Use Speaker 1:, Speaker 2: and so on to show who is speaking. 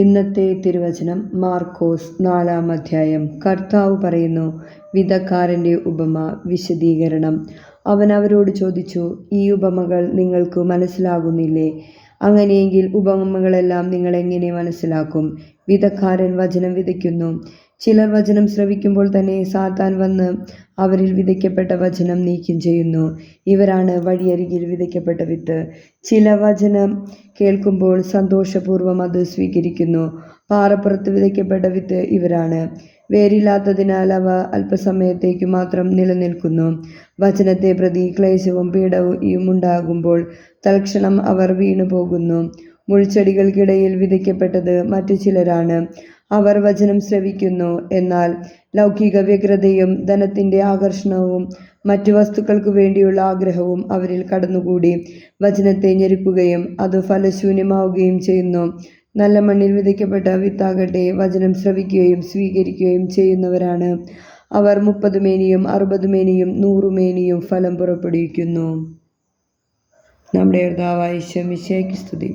Speaker 1: ഇന്നത്തെ തിരുവചനം മാർക്കോസ് 4-ാം അധ്യായം. കർത്താവ് പറയുന്നു, വിതക്കാരൻ്റെ ഉപമ വിശദീകരണം. അവൻ അവരോട് ചോദിച്ചു, ഈ ഉപമകൾ നിങ്ങൾക്ക് മനസ്സിലാകുന്നില്ലേ? അങ്ങനെയെങ്കിൽ ഉപമകളെല്ലാം നിങ്ങൾ എങ്ങനെ മനസ്സിലാക്കും? വിതക്കാരൻ വചനം വിതയ്ക്കുന്നു. ചിലർ വചനം ശ്രവിക്കുമ്പോൾ തന്നെ സാത്താൻ വന്ന് അവരിൽ വിതയ്ക്കപ്പെട്ട വചനം നീക്കം ചെയ്യുന്നു. ഇവരാണ് വഴിയരികിൽ വിതയ്ക്കപ്പെട്ട വിത്ത്. ചില വചനം കേൾക്കുമ്പോൾ സന്തോഷപൂർവ്വം അത് സ്വീകരിക്കുന്നു. പാറപ്പുറത്ത് വിതയ്ക്കപ്പെട്ട വിത്ത് ഇവരാണ്. വേരില്ലാത്തതിനാൽ അവ അല്പസമയത്തേക്ക് മാത്രം നിലനിൽക്കുന്നു. വചനത്തെ പ്രതി ക്ലേശവും പീഡയും ഉണ്ടാകുമ്പോൾ തൽക്ഷണം അവർ വീണു പോകുന്നു. മുൾച്ചെടികൾക്കിടയിൽ വിതയ്ക്കപ്പെട്ടത് മറ്റു ചിലരാണ്. അവർ വചനം ശ്രവിക്കുന്നു. എന്നാൽ ലൗകിക വ്യഗ്രതയും ധനത്തിൻ്റെ ആകർഷണവും മറ്റു വസ്തുക്കൾക്ക് വേണ്ടിയുള്ള ആഗ്രഹവും അവരിൽ കടന്നുകൂടി വചനത്തെ ഞെരുക്കുകയും അത് ഫലശൂന്യമാവുകയും ചെയ്യുന്നു. നല്ല മണ്ണിൽ വിതയ്ക്കപ്പെട്ട വിത്താകട്ടെ വചനം ശ്രവിക്കുകയും സ്വീകരിക്കുകയും ചെയ്യുന്നവരാണ്. അവർ 30 മേനിയും 60 മേനിയും 100 മേനിയും ഫലം പുറപ്പെടുവിക്കുന്നു. നമ്മുടെ കർത്താവായ ഈശോ മിശിഹായ്ക്ക് സ്തുതി.